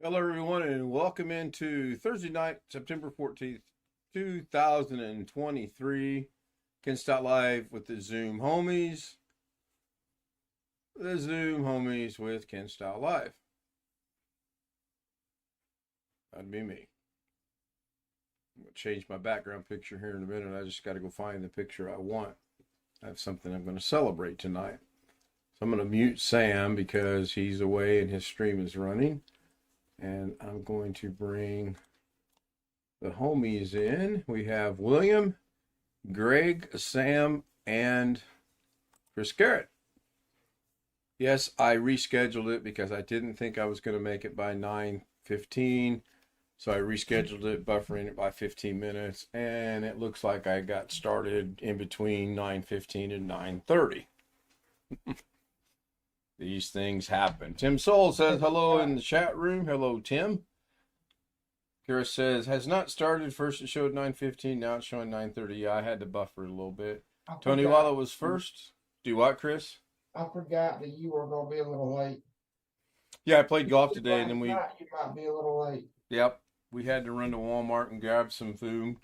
Hello, everyone, and welcome into Thursday night, September 14th, 2023. Ken Stout Live with the Zoom homies. The Zoom homies with Ken Stout Live. That'd be me. I'm going to change my background picture here in a minute. I just got to go find the picture I want. I have something I'm going to celebrate tonight. So I'm going to mute Sam because he's away and his stream is running. And I'm going to bring the homies in. We have William, Greg, Sam, and Chris Garrett. Yes, I rescheduled it because I didn't think I was going to make it by 9:15. So I rescheduled it, buffering it by 15 minutes. And it looks like I got started in between 9:15 and 9:30. These things happen. Tim Soul says hello in the chat room. Hello, Tim. Kira says, has not started. First it showed 9:15. Now it's showing 9:30. Yeah, I had to buffer a little bit. Tony Walla was first. Do what, Chris? I forgot that you were going to be a little late. Yeah, I played golf today, and then You might be a little late. Yep, we had to run to Walmart and grab some food.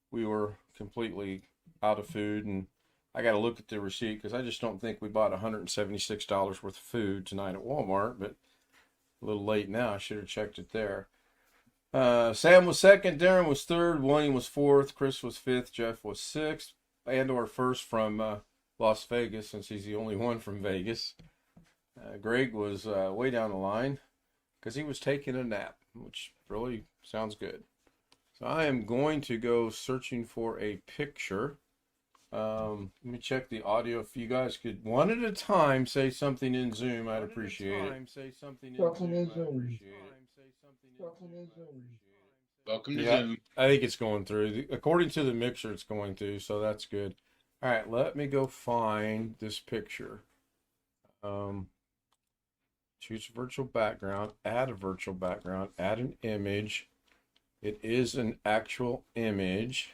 We were completely out of food, and I got to look at the receipt because I just don't think we bought $176 worth of food tonight at Walmart, but a little late now. I should have checked it there. Sam was second, Darren was third, William was fourth, Chris was fifth, Jeff was sixth, Andor first from Las Vegas since he's the only one from Vegas. Greg was way down the line because he was taking a nap, which really sounds good. So I am going to go searching for a picture. Let me check the audio. If you guys could one at a time say something in Zoom, I'd appreciate it. Say something in Zoom, I'd appreciate it. Welcome to Yeah, Zoom. I think it's going through. According to the mixer, it's going through, so that's good. All right, let me go find this picture. Choose a virtual background, add a virtual background, add an image. It is an actual image.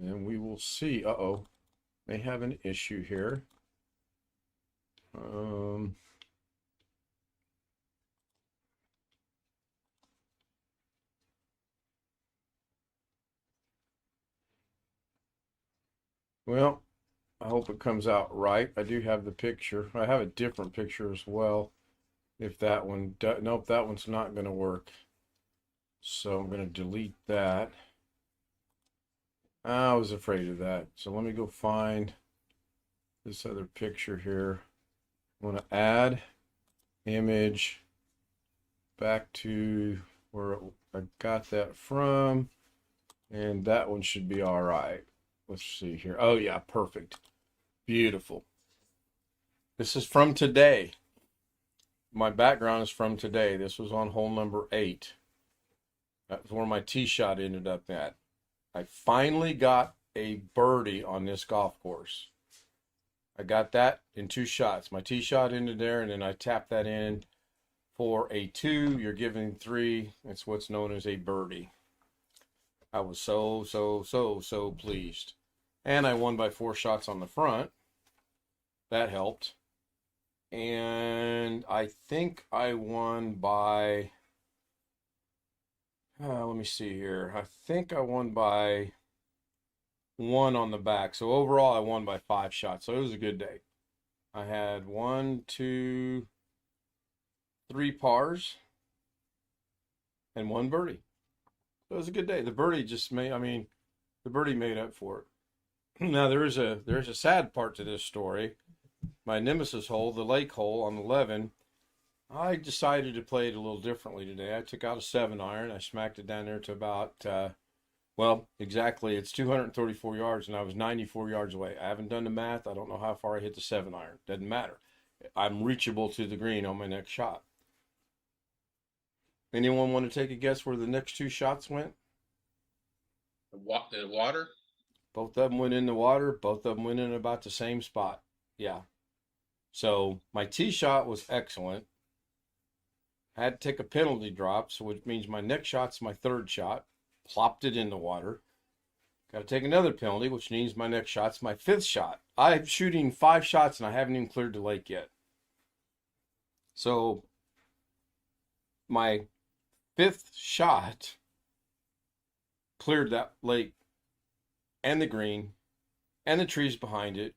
And we will see. Uh-oh. May have an issue here. Well, I hope it comes out right. I do have the picture. I have a different picture as well. If that one, nope, that one's not going to work. So I'm going to delete that. I was afraid of that. So let me go find this other picture here. I want to add image back to where I got that from. And that one should be all right. Let's see here. Oh, yeah, perfect. Beautiful. This is from today. My background is from today. This was on hole number 8. That's where my tee shot ended up at. I finally got a birdie on this golf course. I got that in 2 shots. My tee shot ended there, and then I tapped that in for a 2. You're giving 3. It's what's known as a birdie. I was so pleased. And I won by 4 shots on the front. That helped. And I think I won by... let me see here. I think I won by 1 on the back. So overall, I won by 5 shots. So it was a good day. I had 1, 2, 3 pars and 1 birdie. So it was a good day. The birdie just made, the birdie made up for it. Now there's a sad part to this story. My nemesis hole, the lake hole on 11, I decided to play it a little differently today. I took out a 7-iron. I smacked it down there to about, exactly, it's 234 yards, and I was 94 yards away. I haven't done the math. I don't know how far I hit the 7-iron. Doesn't matter. I'm reachable to the green on my next shot. Anyone want to take a guess where the next 2 shots went? The water? Both of them went in the water. Both of them went in about the same spot. Yeah. So my tee shot was excellent. I had to take a penalty drop, so which means my next shot's my 3rd shot. Plopped it in the water. Got to take another penalty, which means my next shot's my 5th shot. I'm shooting 5 shots and I haven't even cleared the lake yet. So my fifth shot cleared that lake and the green and the trees behind it.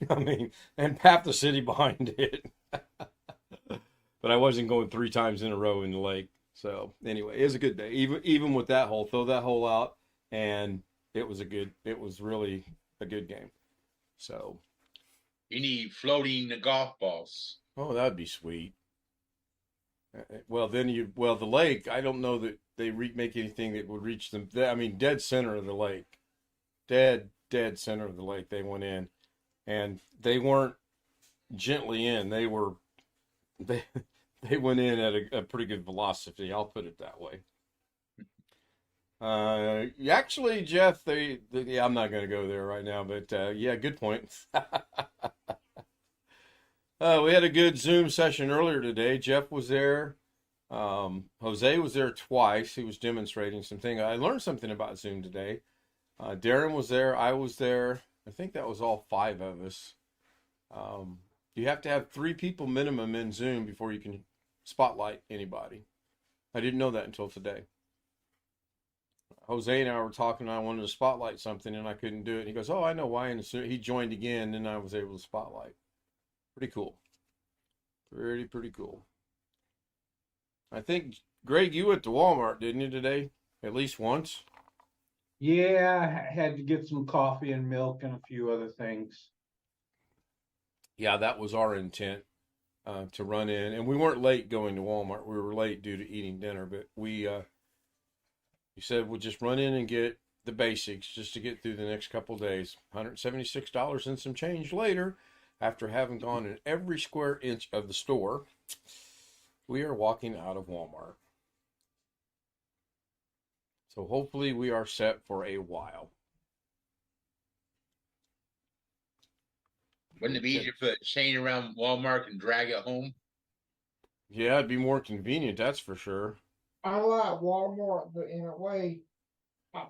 I mean, and half the city behind it. But I wasn't going 3 times in a row in the lake. So anyway, it was a good day. Even with that hole, throw that hole out, and it was really a good game. So You need floating golf balls. oh, that'd be sweet. Well, the lake. I don't know that they make anything that would reach them. I mean, dead center of the lake, dead center of the lake. They went in, and they weren't gently in. They they went in at a pretty good velocity. I'll put it that way. Actually, Jeff, yeah, I'm not going to go there right now, but yeah, good point. We had a good Zoom session earlier today. Jeff was there. Jose was there twice. He was demonstrating something. I learned something about Zoom today. Darren was there. I was there. I think that was all 5 of us. You have to have 3 people minimum in Zoom before you can spotlight anybody. I didn't know that until today. Jose and I were talking, and I wanted to spotlight something, and I couldn't do it. And he goes, "Oh, I know why." And he joined again, and I was able to spotlight. Pretty cool. Pretty cool. I think, Greg, you went to Walmart, didn't you, today? At least once? Yeah, I had to get some coffee and milk and a few other things. Yeah, that was our intent, to run in. And we weren't late going to Walmart. We were late due to eating dinner, but we said we'll just run in and get the basics just to get through the next couple days. $176 and some change later, after having gone in every square inch of the store, we are walking out of Walmart. So hopefully we are set for a while. Wouldn't it be easier for a chain around Walmart and drag it home? Yeah, it'd be more convenient, that's for sure. I like Walmart, but in a way, I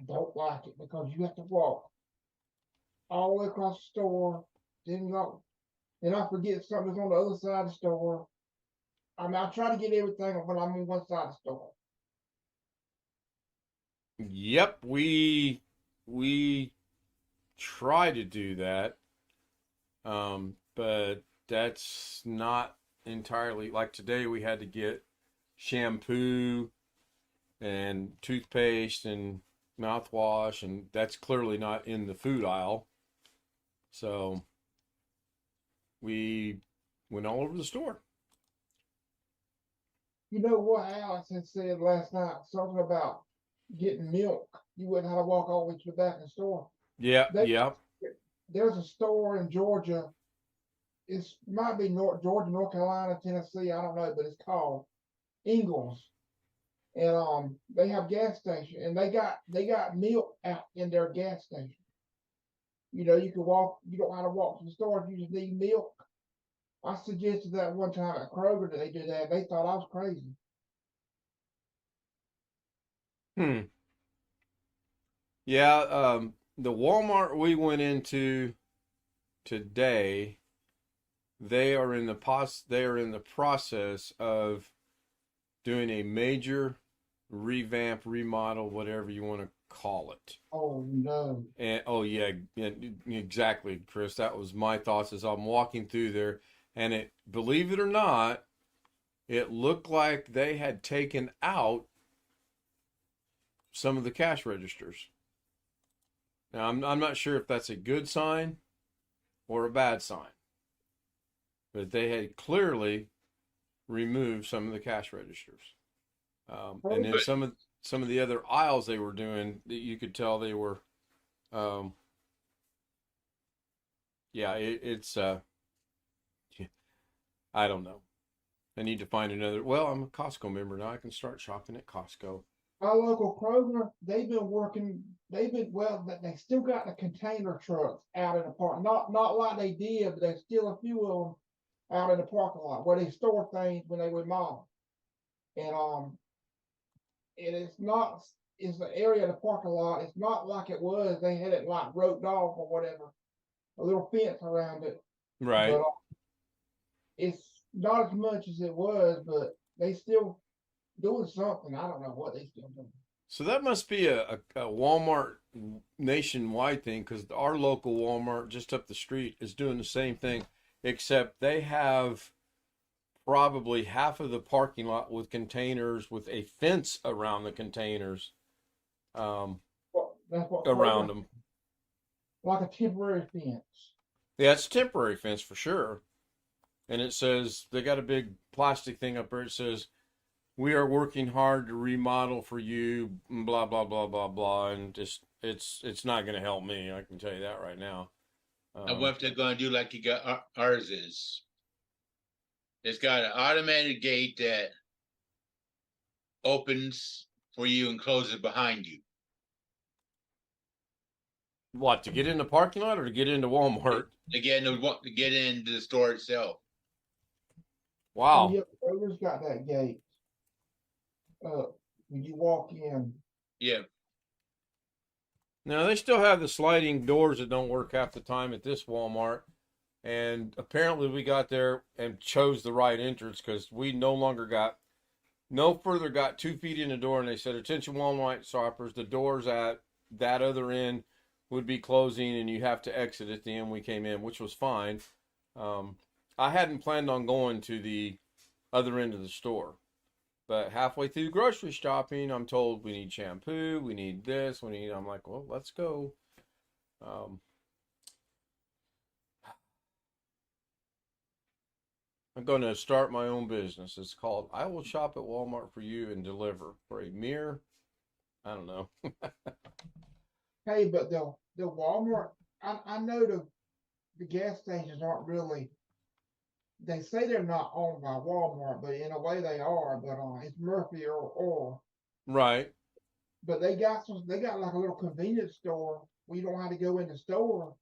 don't like it because you have to walk all the way across the store. Then I forget something's on the other side of the store. I mean, I try to get everything when I'm on one side of the store. Yep, we try to do that, but that's not entirely, like today we had to get shampoo and toothpaste and mouthwash, and that's clearly not in the food aisle. So we went all over the store. You know what Alex had said last night? Something about getting milk. You wouldn't have to walk all the way to the back of the store. Yeah, They- yeah. There's a store in Georgia. It might be Georgia, North Carolina, Tennessee. I don't know, but it's called Ingles, and they have gas station, and they got milk out in their gas station. You know, you can walk. You don't have to walk to the store if you just need milk. I suggested that one time at Kroger that they do that. They thought I was crazy. Yeah, the Walmart we went into today, they are in the process of doing a major revamp, remodel, whatever you want to call it. Oh no! And oh yeah, exactly, Chris. That was my thoughts as I'm walking through there, and believe it or not, it looked like they had taken out some of the cash registers. Now, I'm not sure if that's a good sign or a bad sign, but they had clearly removed some of the cash registers, and then some of the other aisles they were doing, you could tell they were, yeah, it's I don't know. I need to find another. Well, I'm a Costco member now. I can start shopping at Costco. Our local Kroger, they still got the container trucks out in the park. Not like they did, but there's still a few of them out in the parking lot where they store things when they remodel. And it's the area of the parking lot. It's not like it was. They had it like roped off or whatever, a little fence around it. Right. But it's not as much as it was, but they still doing something. I don't know what they still doing. So that must be a Walmart nationwide thing, because our local Walmart just up the street is doing the same thing, except they have probably half of the parking lot with containers with a fence around the containers, That's what around Kroger, them. like a temporary fence. Yeah, it's a temporary fence for sure. And it says, they got a big plastic thing up there. It says, "We are working hard to remodel for you," blah, blah, blah, blah, blah. And just, it's not going to help me. I can tell you that right now. I wonder if they're gonna do like you got ours is. It's got an automatic gate that opens for you and closes behind you. What, to get in the parking lot or to get into Walmart? To get into the store itself. Oh, Wow. yeah, Kroger's got that gate. When you walk in, Yeah. Now, they still have the sliding doors that don't work half the time at this Walmart. And apparently we got there and chose the right entrance, because we no further got 2 feet in the door, and they said, "Attention Walmart shoppers, the doors at that other end would be closing and you have to exit at the end we came in," which was fine. I hadn't planned on going to the other end of the store. But halfway through grocery shopping, I'm told we need shampoo, we need this, I'm like, well, let's go. I'm going to start my own business. It's called "I Will Shop at Walmart for You and Deliver" for a mere, I don't know. hey, but the Walmart, I know the gas stations aren't really. They say they're not owned by Walmart, but in a way they are. But it's Murphy or Right. but they got like a little convenience store where you don't have to go in the store.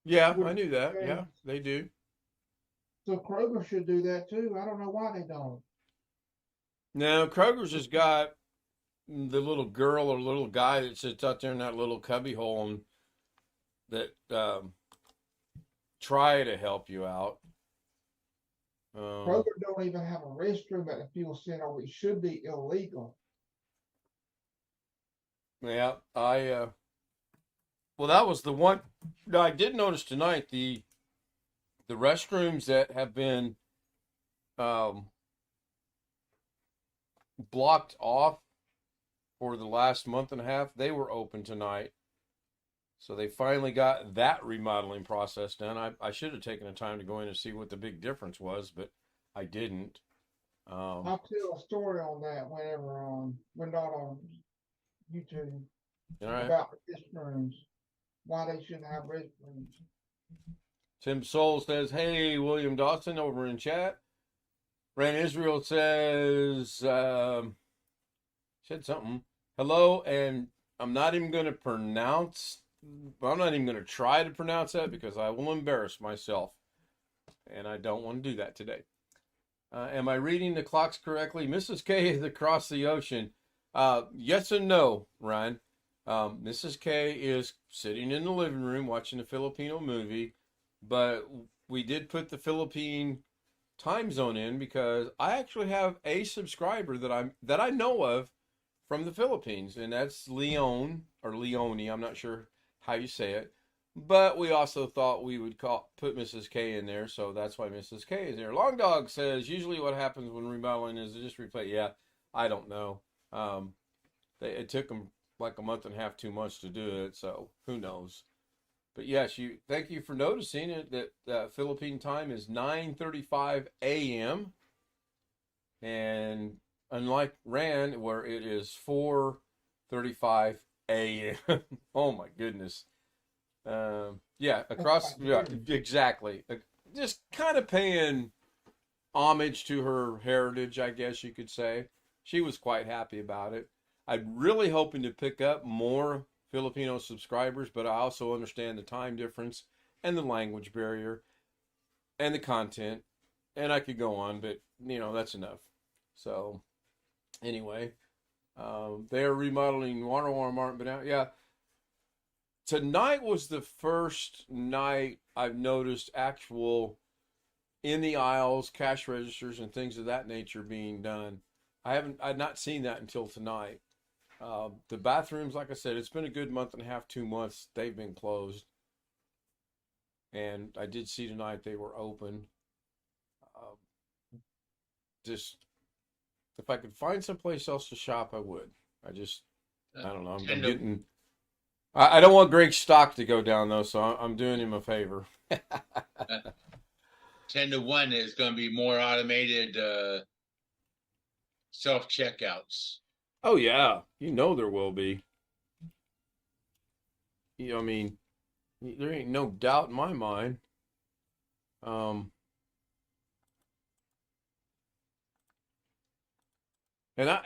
Yeah, with I knew that. gas. Yeah, they do. So Kroger should do that too. I don't know why they don't. Now, Kroger's has got the little girl or little guy that sits out there in that little cubby hole and that try to help you out. Kroger don't even have a restroom at the fuel center, which should be illegal. Yeah, well, that was the one. No, I did notice tonight the restrooms that have been blocked off for the last month and a half, they were open tonight. So they finally got that remodeling process done. I should have taken the time to go in and see what the big difference was, but I didn't. I'll tell a story on that whenever we're not on YouTube All right. about restrooms, why they shouldn't have restrooms. Tim Soul says, "Hey, William Dawson," over in chat. Ran Israel says, said something. "Hello," and I'm not even going to try to pronounce that because I will embarrass myself. And I don't want to do that today. Am I reading the clocks correctly? Mrs. K is across the ocean. Yes and no, Ryan. Mrs. K is sitting in the living room watching a Filipino movie, but we did put the Philippine time zone in because I actually have a subscriber that I know of from the Philippines, and that's Leone or Leone. I'm not sure how you say it, but we also thought we would put Mrs. K in there, so that's why Mrs. K is there. Long Dog says, "Usually what happens when remodeling is they just replay." Yeah, I don't know. It took them like a month and a half, 2 months to do it, so who knows. But yes, thank you for noticing it that Philippine time is 9:35 a.m. and unlike Rand, where it is 4:35 a.m. Oh my goodness. Yeah, exactly. Just kind of paying homage to her heritage, I guess you could say. She was quite happy about it. I'm really hoping to pick up more Filipino subscribers, but I also understand the time difference and the language barrier and the content, and I could go on, but that's enough. So anyway, they're remodeling Walmart, but yeah, tonight was the first night I've noticed actual in the aisles, cash registers, and things of that nature being done. I'd not seen that until tonight. The bathrooms, like I said, it's been a good month and a half, 2 months. They've been closed. And I did see tonight they were open. Just, if I could find someplace else to shop, I would. I don't know. I'm getting, I don't want Greg's stock to go down though, so I'm doing him a favor. 10-to-1 is going to be more automated self checkouts. Oh yeah, there will be. I mean, there ain't no doubt in my mind. And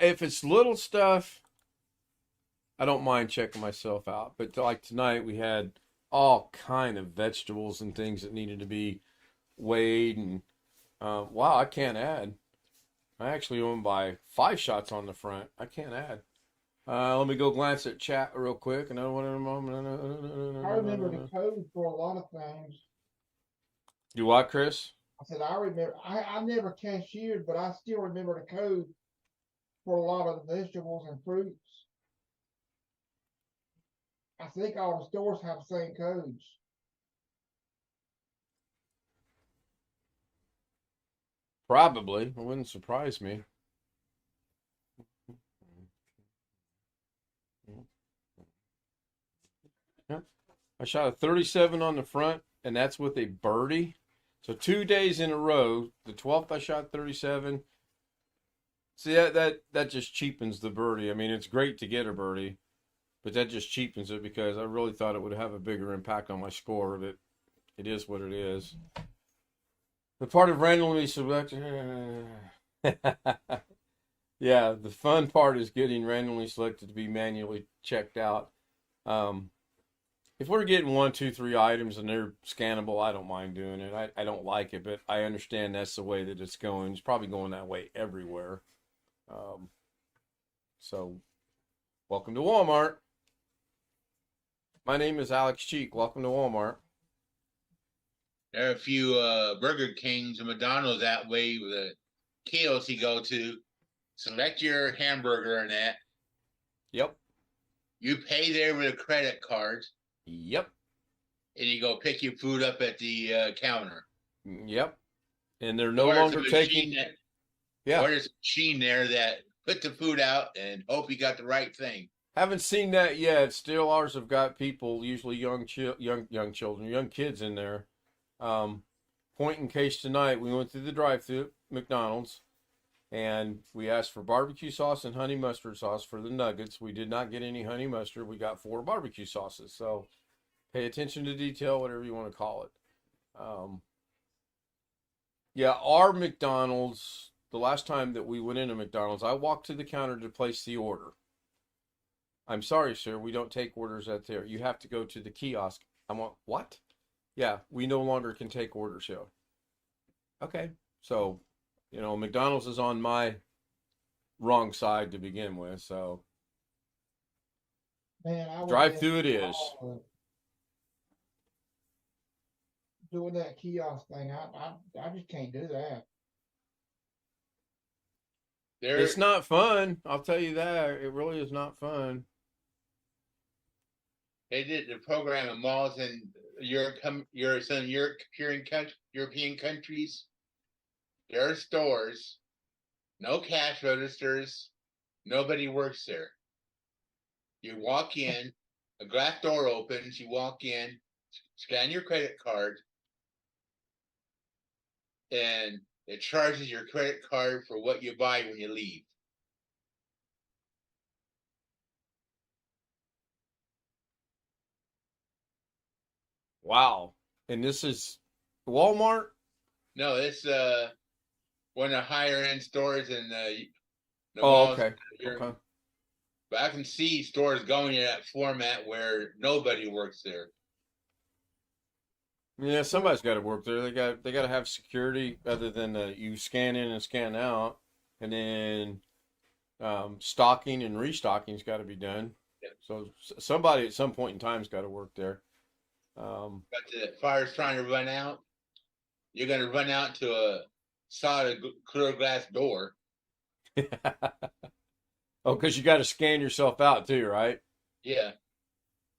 if it's little stuff, I don't mind checking myself out. But like tonight, we had all kind of vegetables and things that needed to be weighed. And wow, I can't add. I actually own by 5 shots on the front. I can't add. Let me go glance at chat real quick. And I don't want to. I remember the code for a lot of things. You what, Chris? I said, I remember, I never cashiered, but I still remember the code for a lot of the vegetables and fruits. I think all the stores have the same codes. Probably. It wouldn't surprise me. Yeah. I shot a 37 on the front, and that's with a birdie. So 2 days in a row, the 12th I shot 37. See, that just cheapens the birdie. I mean, it's great to get a birdie, but that just cheapens it because I really thought it would have a bigger impact on my score, but it is what it is. The part of randomly selected. Yeah, the fun part is getting randomly selected to be manually checked out. If we're getting 1, 2, 3 items and they're scannable, I don't mind doing it. I don't like it, but I understand that's the way that it's going. It's probably going that way everywhere. So, welcome to Walmart. My name is Alex Cheek. Welcome to Walmart. There are a few Burger Kings and McDonald's that way with the kiosks you go to. Select your hamburger and that. Yep. You pay there with a credit card. Yep. And you go pick your food up at the counter. Yep. And they're no longer taking. Or there's a machine there that put the food out and hope you got the right thing. Haven't seen that yet. Still, ours have got people, usually young children, young kids in there. Point in case tonight, we went through the drive-thru at McDonald's, and we asked for barbecue sauce and honey mustard sauce for the nuggets. We did not get any honey mustard. We got 4 barbecue sauces. So, pay attention to detail, whatever you want to call it. Yeah, our McDonald's. The last time that we went into McDonald's, I walked to the counter to place the order. I'm sorry, sir, we don't take orders out there. You have to go to the kiosk. I went, what? Yeah, we no longer can take orders here. Okay, so, McDonald's is on my wrong side to begin with, so. Man, I drive through it is. Doing that kiosk thing, I just can't do that. It's not fun. I'll tell you that. It really is not fun. They did the program in malls in some European countries. There are stores, no cash registers, nobody works there. You walk in, a glass door opens, you walk in, scan your credit card, and it charges your credit card for what you buy when you leave. Wow. And this is Walmart? No, it's one of the higher end stores in the malls. Okay. Okay. But I can see stores going in that format where nobody works there. Yeah, somebody's got to work there. They got to have security other than you scan in and scan out, and then stocking and restocking's got to be done. Yeah. So somebody at some point in time's got to work there. But the fire's trying to run out. You're going to run out to a solid clear glass door. Oh, because you got to scan yourself out too, right? Yeah.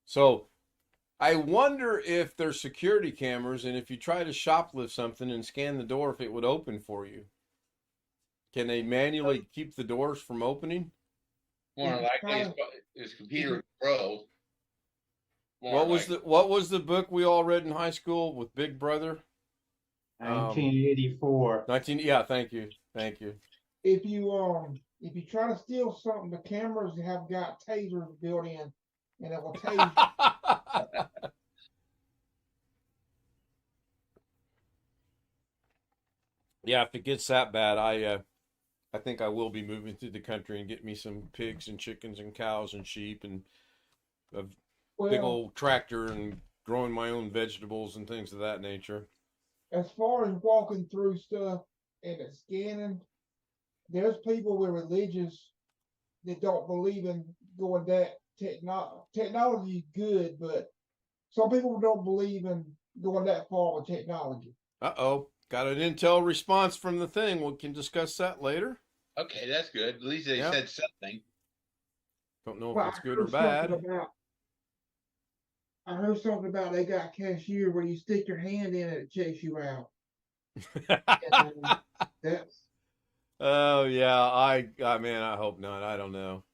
So I wonder if there's security cameras, and if you try to shoplift something and scan the door, if it would open for you. Can they manually keep the doors from opening? More If you likely, try to- it's computer controlled. More What was likely. the book we all read in high school with Big Brother? 1984. 19. Yeah, thank you, thank you. If you try to steal something, the cameras have got tasers built in, and it will tase. Yeah, if it gets that bad, I think I will be moving through the country and get me some pigs and chickens and cows and sheep and a big Well, old tractor and growing my own vegetables and things of that nature. as far as walking through stuff and it's scanning, there's people with religious that don't believe in going that technology is good, but some people don't believe in going that far with technology. Uh-oh. Got an intel response from the thing. We can discuss that later. Okay, that's good. At least they Yep. said something. Don't know if Well, it's good or bad. I heard something about they got cashier where you stick your hand in it, it checks you out. And that's Oh yeah, I man, I hope not. I don't know.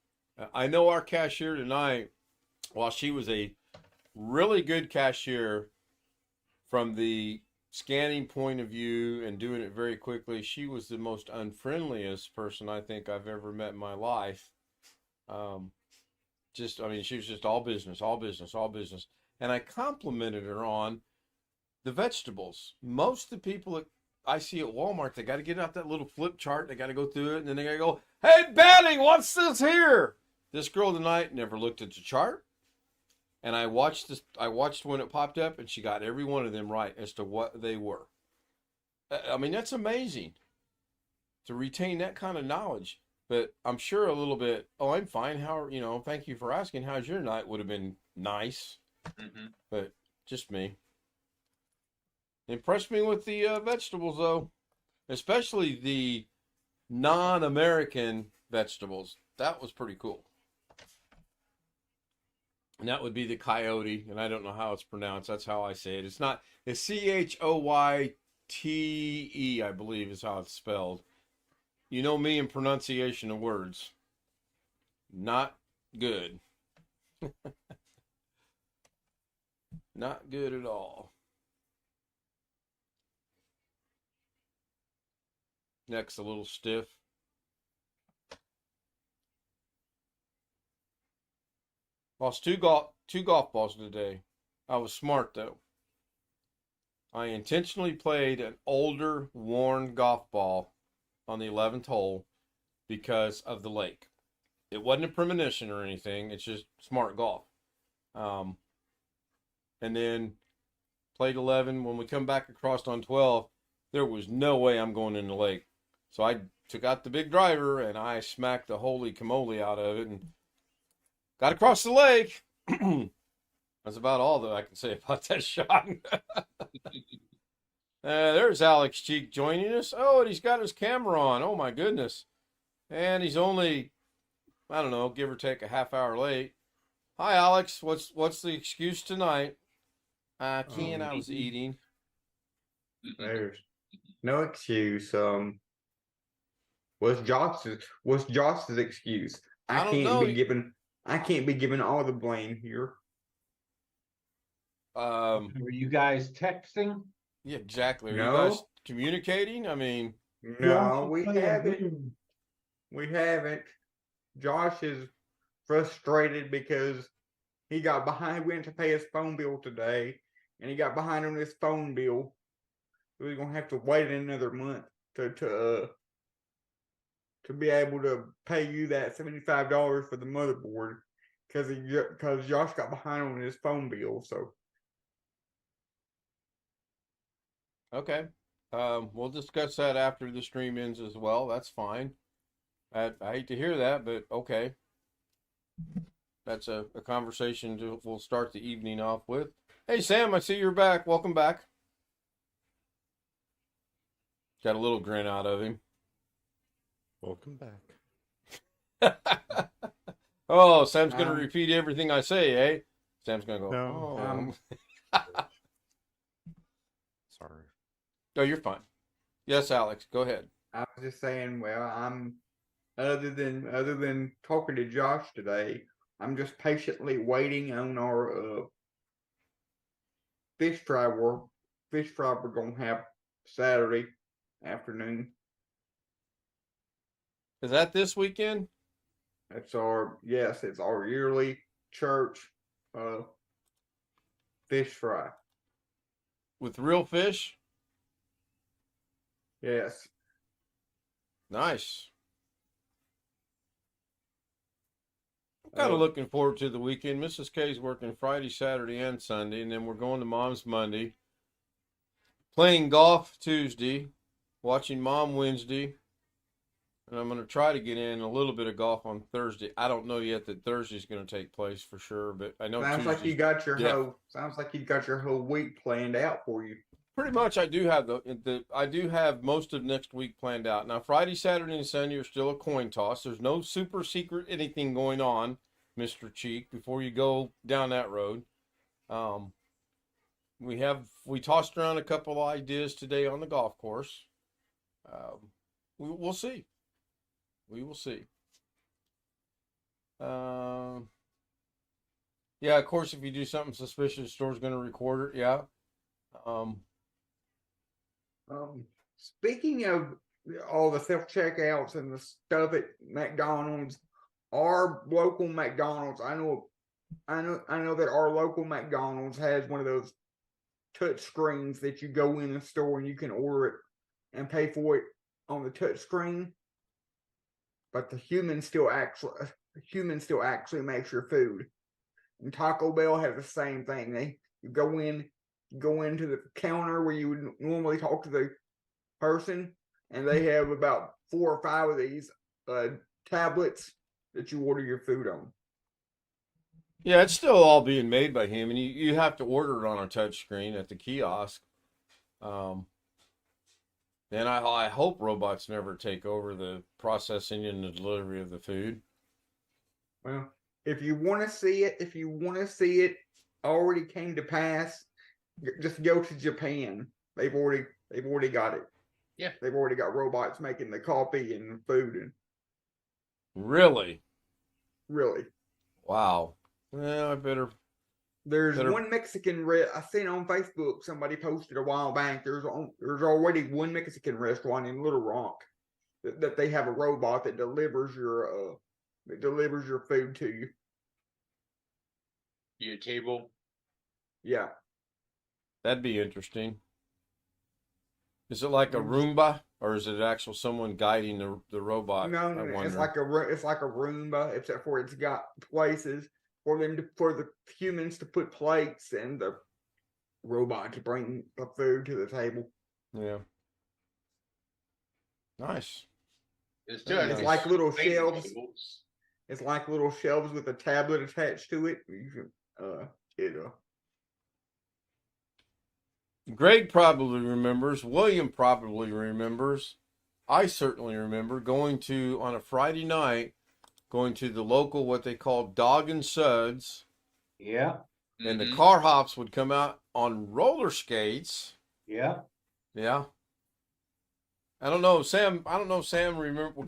I know our cashier tonight, while she was a really good cashier from the scanning point of view and doing it very quickly, she was the most unfriendliest person I think I've ever met in my life. Um, I mean, she was just all business, all business, all business. And I complimented her on the vegetables. Most of the people that I see at Walmart, they got to get out that little flip chart. They got to go through it, and then they got to go, "Hey, Betty, what's this here?" This girl tonight never looked at the chart, and I watched this. I watched when it popped up, and she got every one of them right as to what they were. I mean, that's amazing to retain that kind of knowledge. But I'm sure a little bit. Oh, I'm fine. Thank you for asking. How's your night? Would have been nice, but just me. Impressed me with the vegetables, though, especially the non-American vegetables. That was pretty cool. And that would be the coyote, and I don't know how it's pronounced. That's how I say it. It's Choyte, I believe is how it's spelled. You know me in pronunciation of words. Not good. Not good at all. Neck's a little stiff. Lost two golf balls today. I was smart though. I intentionally played an older, worn golf ball on the 11th hole because of the lake. It wasn't a premonition or anything. It's just smart golf. And then played 11. When we come back across on 12, there was no way I'm going in the lake. So I took out the big driver and I smacked the holy camole out of it and got across the lake. That's about all that I can say about that shot. There's Alex Cheek joining us. Oh, and he's got his camera on. Oh my goodness. And he's only, I don't know, give or take a half hour late. Hi Alex, what's the excuse tonight? I was eating. There's no excuse. What's Josh's excuse? I don't know. I can't be given all the blame here. Were you guys texting? Yeah, exactly. Are you No. guys communicating? I mean, No, we haven't. We haven't. Josh is frustrated because he got behind. We went to pay his phone bill today, and he got behind on his phone bill. So he's gonna have to wait another month to be able to pay you that $75 for the motherboard because Josh got behind on his phone bill. So okay. We'll discuss that after the stream ends as well. That's fine. I hate to hear that, but okay. That's a conversation we'll start the evening off with. Hey, Sam, I see you're back. Welcome back. Got a little grin out of him. Welcome back. Oh, Sam's gonna Um, repeat everything I say, eh? Sam's gonna go, No. Sorry. oh, you're fine. Yes, Alex, go ahead. I was just saying, well, I'm other than talking to Josh today, I'm just patiently waiting on our fish fry we're gonna have Saturday afternoon. Is that this weekend? It's our yearly church fish fry. With real fish? Yes. Nice. I'm kind of looking forward to the weekend. Mrs. K's working Friday, Saturday, and Sunday, and then we're going to Mom's Monday. Playing golf Tuesday, watching Mom Wednesday, and I'm going to try to get in a little bit of golf on Thursday. I don't know yet that Thursday's going to take place for sure, but I know Sounds like you Tuesday's- got your yeah. whole week planned out for you. Pretty much, I do have I do have most of next week planned out. Now, Friday, Saturday, and Sunday are still a coin toss. There's no super secret anything going on, Mr. Cheek. Before you go down that road, we tossed around a couple ideas today on the golf course. We'll see. We will see. Yeah, of course, if you do something suspicious, the store's going to record it. Yeah. Speaking of all the self checkouts and the stuff at McDonald's, our local McDonald's, I know that our local McDonald's has one of those touch screens that you go in the store and you can order it and pay for it on the touch screen. But the human still actually makes your food. And Taco Bell has the same thing. You go into the counter where you would normally talk to the person, and they have about 4 or 5 of these tablets that you order your food on. Yeah, it's still all being made by him, and you have to order it on a touch screen at the kiosk. And I hope robots never take over the processing and the delivery of the food. Well, if you want to see it already came to pass, just go to Japan. They've already got it. Yeah. They've already got robots making the coffee and food and Really? really. Wow. Well, I better. There's one Mexican I seen on Facebook, somebody posted a while back. There's already one Mexican restaurant in Little Rock that they have a robot that delivers your food to you. Your table. Yeah. That'd be interesting. Is it like a Roomba, or is it actual someone guiding the robot? No, it's like a Roomba, except for it's got places for the humans to put plates and the robot to bring the food to the table. Yeah. Nice. It's like little shelves. tables. It's like little shelves with a tablet attached to it. You can Greg probably remembers. William probably remembers. I certainly remember going on a Friday night, going to the local, what they call Dog and Suds. Yeah, And the car hops would come out on roller skates. yeah. Yeah. I don't know, Sam. I don't know if Sam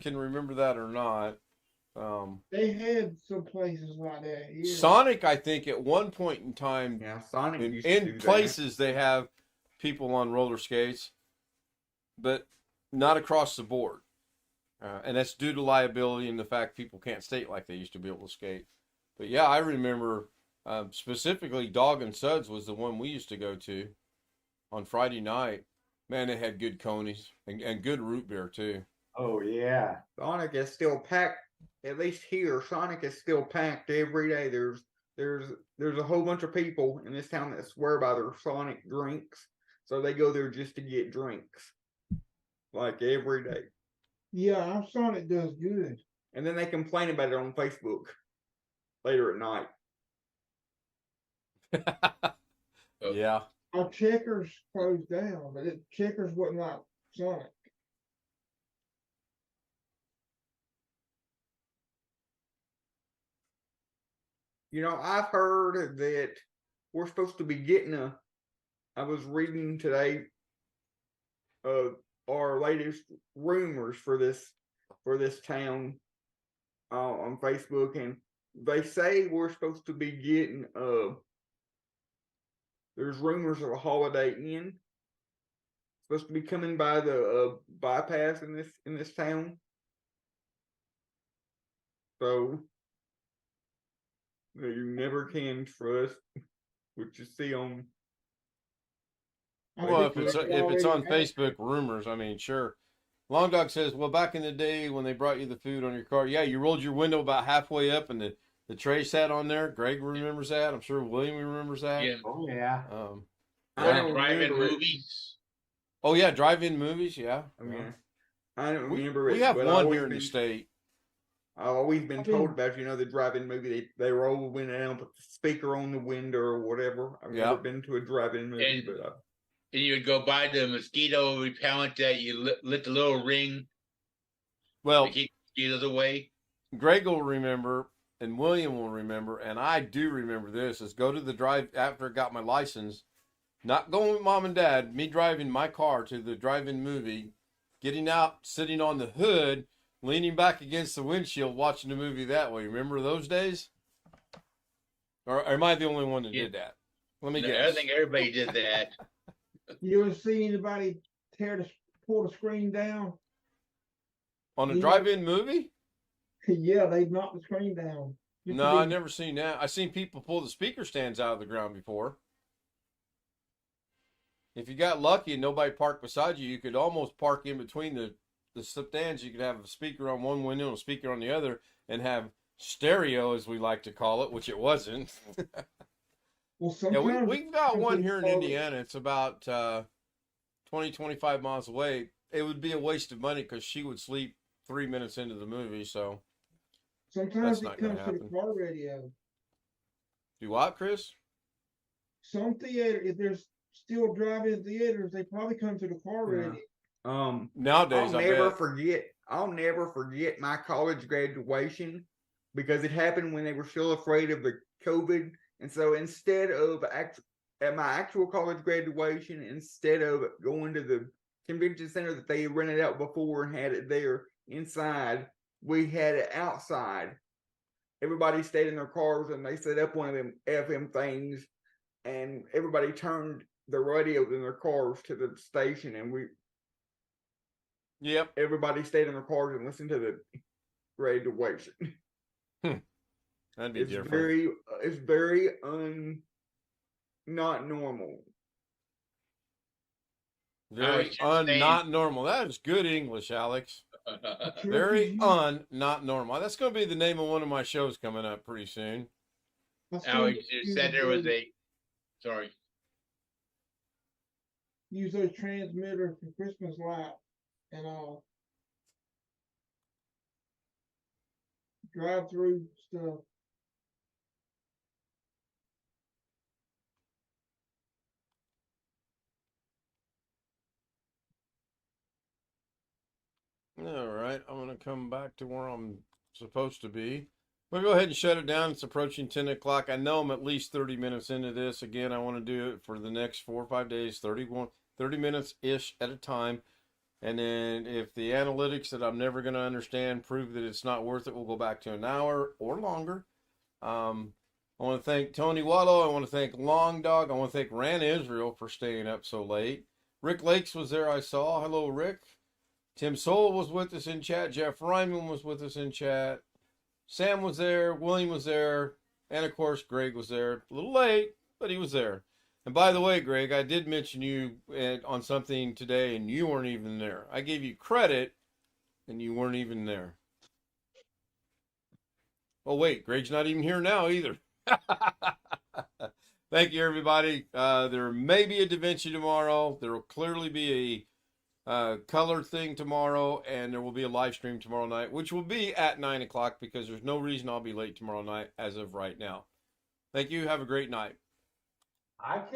can remember that or not. They had some places like that here. Sonic, I think, at one point in time, Yeah, Sonic used to do in that. places they have people on roller skates, but not across the board. And that's due to liability and the fact people can't skate like they used to be able to skate. But yeah, I remember specifically Dog and Suds was the one we used to go to on Friday night. Man, they had good conies and good root beer too. Oh yeah. Sonic is still packed. At least here, Sonic is still packed every day. There's a whole bunch of people in this town that swear by their Sonic drinks, so they go there just to get drinks, like every day. Yeah, our Sonic does good. And then they complain about it on Facebook later at night. Yeah. Our Checkers closed down, but Checkers wasn't like Sonic. I've heard that we're supposed to be getting I was reading today our latest rumors for this town on Facebook, and they say we're supposed to be getting there's rumors of a Holiday Inn supposed to be coming by the bypass in this town. So you never can trust what you see on. Well, if think it's on already- Facebook rumors, I mean, sure. Long Dog says, well, back in the day when they brought you the food on your car, yeah, you rolled your window about halfway up and the tray sat on there. Greg remembers that. I'm sure William remembers that. Yeah. Oh, yeah. I Yeah. don't Drive-in remember it. movies. Oh yeah, drive-in movies. Yeah. I Yeah. mean, I don't We, remember it. we have but one here in the state. I've always been I told mean- about, the drive-in movie. They roll the window down, put the speaker on the window or whatever. I've never Yep. been to a drive-in movie, And- but And you would go buy the mosquito repellent that you lit the little ring Well, to keep mosquitoes away. Greg will remember, and William will remember, and I do remember this, is go to the drive after I got my license, not going with mom and dad, me driving my car to the drive-in movie, getting out, sitting on the hood, leaning back against the windshield, watching the movie that way. Remember those days? Or am I the only one that Yeah. did that? Let me No, guess. I think everybody did that. You ever see anybody pull the screen down? On a Yeah. drive-in movie? Yeah, they knocked the screen down. Just to No, I be- never seen that. I seen people pull the speaker stands out of the ground before. If you got lucky and nobody parked beside you, you could almost park in between the stands. You could have a speaker on one window and a speaker on the other and have stereo, as we like to call it, which it wasn't. Well, Yeah, sometimes we've got one here in Oh. Indiana. It's about 20, 25 miles away. It would be a waste of money because she would sleep 3 minutes into the movie. So sometimes That's it not gonna comes to the happen. car radio. do what, Chris? Some theater, if there's still drive-in theaters, they probably come to the car Yeah. radio. Nowadays, I'll never forget my college graduation because it happened when they were still afraid of the COVID. And so instead of at my actual college graduation, instead of going to the convention center that they rented out before and had it there inside, we had it outside. Everybody stayed in their cars and they set up one of them FM things, and everybody turned the radios in their cars to the station, and Yep. everybody stayed in their cars and listened to the graduation. That'd be It's different. very not normal. Very was just saying- not normal. That is good English, Alex. Very not normal. That's going to be the name of one of my shows coming up pretty soon. Alex just said there was sorry. Use those transmitters for Christmas light and drive-through stuff. All right, I'm going to come back to where I'm supposed to be. We'll go ahead and shut it down. It's approaching 10 o'clock. I know I'm at least 30 minutes into this. Again, I want to do it for the next 4 or 5 days, 30 minutes-ish at a time. And then if the analytics that I'm never going to understand prove that it's not worth it, we'll go back to an hour or longer. I want to thank Tony Wallow. I want to thank Long Dog. I want to thank Ran Israel for staying up so late. Rick Lakes was there, I saw. Hello, Rick. Tim Soul was with us in chat. Jeff Ryman was with us in chat. Sam was there. William was there. And, of course, Greg was there. A little late, but he was there. And by the way, Greg, I did mention you on something today, and you weren't even there. I gave you credit, and you weren't even there. Oh, wait, Greg's not even here now either. Thank you, everybody. There may be a Da Vinci tomorrow. There will clearly be a color thing tomorrow, and there will be a live stream tomorrow night, which will be at 9 o'clock because there's no reason I'll be late tomorrow night as of right now. Thank you. Have a great night. I think